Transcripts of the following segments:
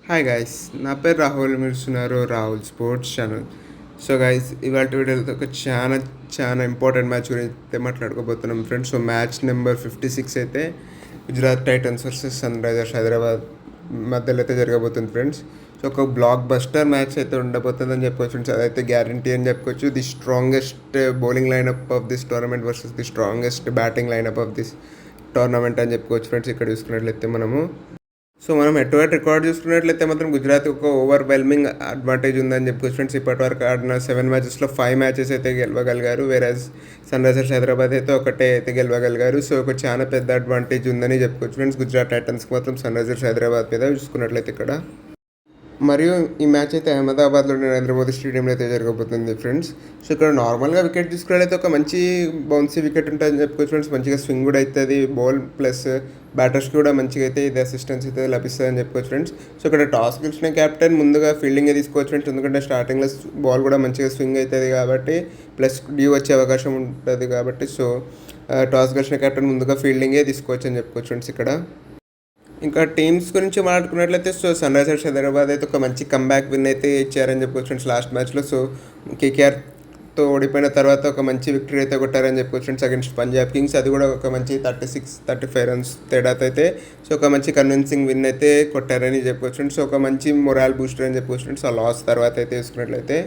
Hi guys, నా పేరు రాహుల్. మీరు చూస్తున్నారు Rahul sports channel. So guys, ఇవాళ వీడియోలో ఒక చాలా చాలా ఇంపార్టెంట్ మ్యాచ్ గురించి అయితే మాట్లాడుకోబోతున్నాం ఫ్రెండ్స్. సో మ్యాచ్ నెంబర్ 56 అయితే Gujarat Titans versus Sunrisers Hyderabad మధ్యలో అయితే జరగబోతుంది ఫ్రెండ్స్. సో ఒక బ్లాక్ బస్టర్ మ్యాచ్ అయితే ఉండబోతుందని చెప్పుకోవచ్చు ఫ్రెండ్స్. అదైతే గ్యారంటీ అని చెప్పుకోవచ్చు. The strongest bowling lineup of this tournament versus the strongest batting lineup of this tournament అని చెప్పుకోవచ్చు ఫ్రెండ్స్. ఇక్కడ చూసుకున్నట్లయితే మనం హెడ్ టు హెడ్ రికార్డ్ చూసుకున్నట్లయితే మాత్రం గుజరాత్ ఒక ఓవర్వెల్మింగ్ అడ్వాంటేజ్ ఉందని చెప్పుకోవచ్చు ఫ్రెండ్స్. ఇప్పటి వరకు ఆడిన 7 మ్యాచెస్లో 5 మ్యాచెస్ అయితే గెలవగలిగారు. వేరేజ్ సన్ రైజర్స్ హైదరాబాద్ అయితే ఒకటే అయితే గెలవగలిగారు. సో ఒక చాలా పెద్ద అడ్వాంటేజ్ ఉందని చెప్పుకోవచ్చు ఫ్రెండ్స్ గుజరాత్ టైటన్స్కి మాత్రం సన్ రైజర్స్ హైదరాబాద్ మీద చూసుకున్నట్లయితే ఇక్కడ. మరియు ఈ మ్యాచ్ అయితే అహ్మదాబాద్లోని నరేంద్ర మోదీ స్టేడియంలో అయితే జరగబోతుంది ఫ్రెండ్స్. సో ఇక్కడ నార్మల్గా వికెట్ తీసుకున్నట్లయితే ఒక మంచి బౌన్సీ వికెట్ ఉంటుందని చెప్పుకోవచ్చు ఫ్రెండ్స్. మంచిగా స్వింగ్ కూడా అవుతుంది, బౌల్ ప్లస్ బ్యాటర్స్కి కూడా మంచిగా అయితే ఇది అసిస్టెన్స్ అయితే లభిస్తుందని చెప్పుకోవచ్చు ఫ్రెండ్స్. సో ఇక్కడ టాస్ గెలిచిన క్యాప్టెన్ ముందుగా ఫీల్డింగే తీసుకోవచ్చు ఫ్రెండ్స్. ఎందుకంటే స్టార్టింగ్లో బాల్ కూడా మంచిగా స్వింగ్ అవుతుంది కాబట్టి, ప్లస్ డ్యూ వచ్చే అవకాశం ఉంటుంది కాబట్టి, సో టాస్ గెలిచిన క్యాప్టెన్ ముందుగా ఫీల్డింగే తీసుకోవచ్చు అని చెప్పుకోవచ్చు ఫ్రెండ్స్ ఇక్కడ. ఇంకా టీమ్స్ గురించి మాట్లాడుకున్నట్లయితే సో సన్ రైజర్స్ హైదరాబాద్ అయితే ఒక మంచి కంబ్యాక్ విన్ అయితే ఇచ్చారని చెప్పుకోవచ్చు ఫ్రెండ్స్ లాస్ట్ మ్యాచ్లో. సో కేకేఆర్తో ఓడిపోయిన తర్వాత ఒక మంచి విక్టరీ అయితే కొట్టారని చెప్పుకోవచ్చు ఫ్రెండ్స్ అగెన్స్ట్ పంజాబ్ కింగ్స్. అది కూడా ఒక మంచి 36-35 రన్స్ తేడాతో అయితే సో ఒక మంచి కన్విన్సింగ్ విన్ అయితే కొట్టారని చెప్పుకోవచ్చు ఫ్రెండ్స్. సో ఒక మంచి మొరాల్ బూస్టర్ అని చెప్పుకోవచ్చు ఫ్రెండ్స్ ఆ లాస్ తర్వాత అయితే తీసుకున్నట్లయితే.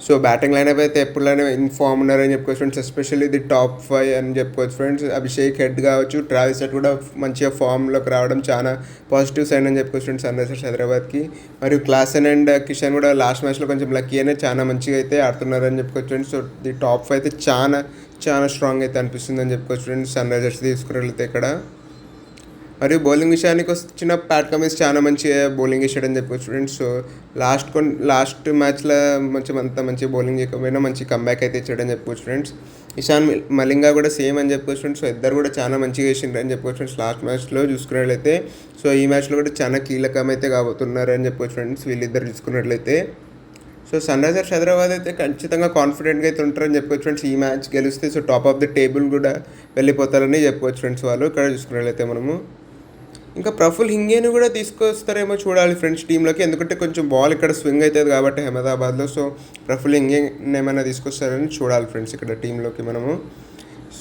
సో బ్యాటింగ్ లైనప్ అయితే ఎప్పుడైనా ఇన్ఫార్మ్ ఉన్నారని చెప్పుకోవచ్చు ఫ్రెండ్స్. ఎస్పెషల్లీ ది టాప్ 5 అని చెప్పుకోవచ్చు ఫ్రెండ్స్. అభిషేక్ హెడ్ కావచ్చు, ట్రావిస్ హెడ్ కూడా మంచిగా ఫామ్లోకి రావడం చాలా పాజిటివ్ సైన్ అని చెప్పుకోవచ్చు ఫ్రెండ్స్ సన్ రైజర్స్ హైదరాబాద్కి. మరియు క్లాసెన్ అండ్ కిషన్ కూడా లాస్ట్ మ్యాచ్లో కొంచెం లక్కీ అనే చాలా మంచిగా అయితే ఆడుతున్నారని చెప్పుకోవచ్చు ఫ్రెండ్స్. సో ది టాప్ 5 అయితే చాలా స్ట్రాంగ్ అయితే అనిపిస్తుంది అని చెప్పుకోవచ్చు ఫ్రెండ్స్ సన్ రైజర్స్ తీసుకున్నట్లయితే ఇక్కడ. మరియు బౌలింగ్ విషయానికి వచ్చిన ప్యాట్ కమిన్స్ చాలా మంచిగా బౌలింగ్ వేసాడని చెప్పుకోవచ్చు ఫ్రెండ్స్. సో లాస్ట్ మ్యాచ్లో అంత మంచి బౌలింగ్ చేయకపోయినా మంచి కంబ్యాక్ అయితే ఇచ్చాడని చెప్పుకోవచ్చు ఫ్రెండ్స్. ఇషాన్ మలింగా కూడా సేమ్ అని చెప్పుకోవచ్చు ఫ్రెండ్స్. సో ఇద్దరు కూడా చాలా మంచిగా వేసిండ్రు అని చెప్పుకోవచ్చు ఫ్రెండ్స్ లాస్ట్ మ్యాచ్లో చూసుకున్నట్లయితే. సో ఈ మ్యాచ్లో కూడా చాలా కీలకం అయితే కాబోతున్నారు అని చెప్పుకోవచ్చు ఫ్రెండ్స్ వీళ్ళిద్దరు చూసుకున్నట్లయితే. సో సన్ రైజర్స్ హైదరాబాద్ అయితే ఖచ్చితంగా కాన్ఫిడెంట్గా అయితే ఉంటారని చెప్పుకోవచ్చు ఫ్రెండ్స్. ఈ మ్యాచ్ గెలిస్తే so top of the table కూడా వెళ్ళిపోతారని చెప్పుకోవచ్చు ఫ్రెండ్స్ వాళ్ళు ఇక్కడ చూసుకున్నట్లయితే ఇంకా ప్రఫుల్ హింగేని కూడా తీసుకొస్తారేమో చూడాలి ఫ్రెండ్స్ టీంలోకి. ఎందుకంటే కొంచెం బాల్ ఇక్కడ స్వింగ్ అవుతుంది కాబట్టి అహ్మదాబాద్లో. సో ప్రఫుల్ హింగే ఏమైనా తీసుకొస్తారని చూడాలి ఫ్రెండ్స్ ఇక్కడ టీంలోకి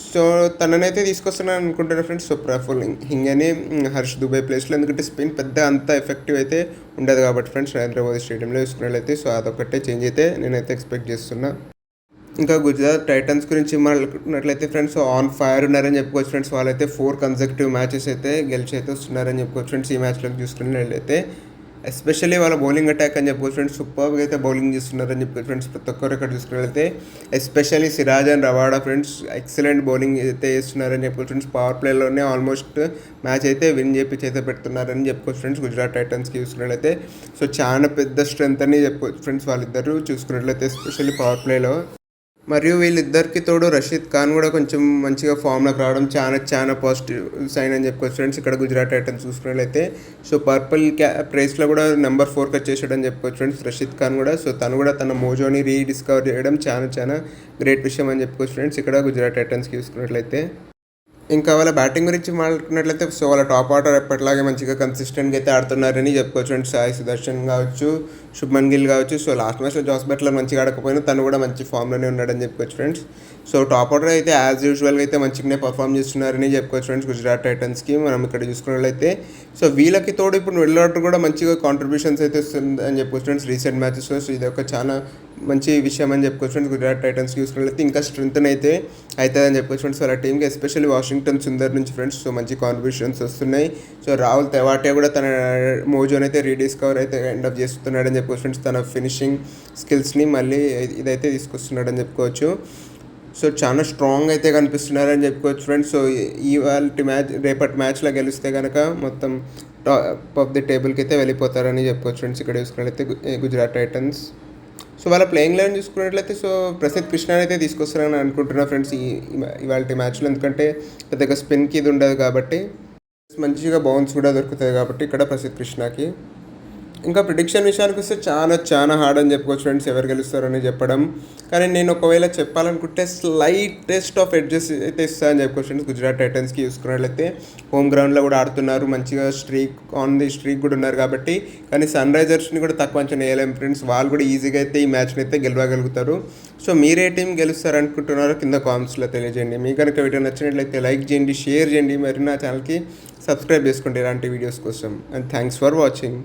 సో తననైతే తీసుకొస్తున్నాను అనుకుంటున్నాను ఫ్రెండ్స్. సో ప్రఫుల్ హింగేని హర్ష్ దుబే ప్లేస్లో, ఎందుకంటే స్పిన్ పెద్ద అంత ఎఫెక్టివ్ అయితే ఉండదు కాబట్టి ఫ్రెండ్స్ నరేంద్ర మోదీ స్టేడియంలో చూసుకున్నట్లయితే. సో అదొకటే చేంజ్ అయితే నేనైతే ఎక్స్పెక్ట్ చేస్తున్నా. ఇంకా గుజరాత్ టైటన్స్ గురించి మాట్లాడుకున్నట్లయితే ఫ్రెండ్స్ ఆన్ ఫైర్ ఉన్నారని చెప్పుకోవచ్చు ఫ్రెండ్స్. వాళ్ళైతే 4 కన్సెక్టివ్ మ్యాచెస్ అయితే గెలిచి అయితే వస్తున్నారని చెప్పుకోవచ్చు ఫ్రెండ్స్. ఈ మ్యాచ్లోకి చూసుకున్నట్లయితే ఎస్పెషల్లీ వాళ్ళ బౌలింగ్ అటాక్ అని చెప్పుకోవచ్చు ఫ్రెండ్స్. సూపర్గా అయితే బౌలింగ్ చేస్తున్నారని చెప్పుకోవచ్చు ఫ్రెండ్స్. ప్రతి ఒక్కరు ఇక్కడ చూసుకున్నట్లయితే especially Siraj and Rabada friends excellent bowling అయితే చేస్తున్నారని చెప్పుకోవచ్చు ఫ్రెండ్స్. పవర్ ప్లేలోనే ఆల్మోస్ట్ మ్యాచ్ అయితే విన్ చేపించి అయితే పెడుతున్నారని చెప్పుకోవచ్చు ఫ్రెండ్స్ గుజరాత్ టైటన్స్కి చూసుకున్నట్లయితే. సో చాలా పెద్ద స్ట్రెంత్ అని చెప్పుకోవచ్చు ఫ్రెండ్స్ వాళ్ళిద్దరూ చూసుకున్నట్లయితే ఎస్పెషల్లీ పవర్ ప్లేలో. మరియు వీళ్ళిద్దరికి తోడు రషీద్ ఖాన్ కూడా కొంచెం మంచిగా ఫామ్లోకి రావడం చాలా పాజిటివ్ సైన్ అని చెప్పుకోవచ్చు ఫ్రెండ్స్ ఇక్కడ గుజరాత్ టైటన్స్ చూసుకున్నట్లయితే. సో పర్పుల్ ప్రైస్లో కూడా నెంబర్ 4 వచ్చేసాడని చెప్పుకోవచ్చు ఫ్రెండ్స్ రషీద్ ఖాన్ కూడా. సో తను కూడా తన మోజోని రీడిస్కవర్ చేయడం చాలా గ్రేట్ విషయం అని చెప్పుకోవచ్చు ఫ్రెండ్స్ ఇక్కడ గుజరాత్ టైటన్స్కి చూసుకున్నట్లయితే. ఇంకా వాళ్ళ బ్యాటింగ్ గురించి మాట్లాడుకున్నట్లయితే సో వాళ్ళ టాప్ ఆర్డర్ ఎప్పటిలాగే మంచిగా కన్సిస్టెంట్గా అయితే ఆడుతున్నారని చెప్పుకోవచ్చు అండి. సాయి సుదర్శన్ కావచ్చు, శుభ్మన్ గిల్ కావచ్చు. సో లాస్ట్ మ్యాచ్లో జాస్ బట్లర్ మంచిగా ఆడకపోయినా తను కూడా మంచి ఫామ్లోనే ఉన్నాడని చెప్పుకోవచ్చు ఫ్రెండ్స్. సో టాప్ ఆర్డర్ అయితే యాజ్ యూజువల్గా అయితే మంచిగానే పర్ఫామ్ చేస్తున్నారని చెప్పుకోవచ్చు ఫ్రెండ్స్ గుజరాత్ టైటన్స్కి మనం ఇక్కడ చూసుకున్నట్లయితే. సో వీళ్ళకి తోడు ఇప్పుడు మిడిల్ ఆర్డర్ కూడా మంచిగా కాంట్రిబ్యూషన్స్ అయితే వస్తుంది అని చెప్పుకోవచ్చు ఫ్రెండ్స్ రీసెంట్ మ్యాచెస్లో. సో ఇది ఒక చాలా మంచి విషయం అని చెప్పుకోవచ్చు ఫ్రెండ్స్ గుజరాత్ టైటన్స్కి చూసుకున్నట్లయితే. ఇంకా స్ట్రెంత్ అయితే అవుతుందని చెప్పుకోవచ్చు ఫ్రెండ్స్ వాళ్ళ టీంకి, ఎస్పెషల్లీ వాషింగ్టన్ సుందర్ నుంచి ఫ్రెండ్స్. సో మంచి కాంట్రిబ్యూషన్స్ వస్తున్నాయి. సో రాహుల్ తెవాటియా కూడా తన మోజోని అయితే రీడిస్కవర్ అయితే ఎండ్ అప్ చేస్తున్నాడని చెప్పుకోవచ్చు ఫ్రెండ్స్. తన ఫినిషింగ్ స్కిల్స్ని మళ్ళీ ఇదైతే తీసుకొస్తున్నాడని చెప్పుకోవచ్చు. సో చాలా స్ట్రాంగ్ అయితే కనిపిస్తున్నారని చెప్పుకోవచ్చు ఫ్రెండ్స్. సో ఇవాళ రేపటి మ్యాచ్లో గెలిస్తే కనుక మొత్తం టాప్ ఆఫ్ ది టేబుల్కి అయితే వెళ్ళిపోతారని చెప్పుకోవచ్చు ఫ్రెండ్స్ ఇక్కడ చూసుకున్నట్లయితే గుజరాత్ టైటన్స్. సో వాళ్ళ ప్లేయింగ్ లైన్ చూసుకున్నట్లయితే సో ప్రసిద్ధ్ కృష్ణ అయితే తీసుకొస్తారని అనుకుంటున్నా ఫ్రెండ్స్ ఇవాళ మ్యాచ్లో. ఎందుకంటే పెద్దగా స్పిన్కి ఇది ఉండదు కాబట్టి, మంచిగా బౌన్స్ కూడా దొరుకుతుంది కాబట్టి ఇక్కడ ప్రసిద్ధ్ కృష్ణకి. ఇంకా ప్రిడిక్షన్ విషయానికి వస్తే చాలా చాలా హార్డ్ అని చెప్పుకోవచ్చు ఫ్రెండ్స్, ఎవరు గెలుస్తారని చెప్పడం. కానీ నేను ఒకవేళ చెప్పాలనుకుంటే స్లైటెస్ట్ ఆఫ్ ఎడ్జెస్ అయితే ఇస్తా అని చెప్పుకోవచ్చు ఫ్రెండ్స్. గుజరాత్ టైటన్స్కి చూసుకున్నట్లయితే హోమ్ గ్రౌండ్లో కూడా ఆడుతున్నారు, మంచిగా స్ట్రీక్ కూడా ఉన్నారు కాబట్టి. కానీ సన్ రైజర్స్ని కూడా తక్కువ అంచనా వేయలేము ఫ్రెండ్స్, వాళ్ళు కూడా ఈజీగా అయితే ఈ మ్యాచ్ని అయితే గెలవగలుగుతారు. సో మీరే టీం గెలుస్తారనుకుంటున్నారో కింద కామెంట్స్లో తెలియజేయండి. మీకు కనుక వీడియో నచ్చినట్లయితే లైక్ చేయండి, షేర్ చేయండి, మరి నా ఛానల్కి సబ్స్క్రైబ్ చేసుకోండి ఇలాంటి వీడియోస్ కోసం. And thanks for watching.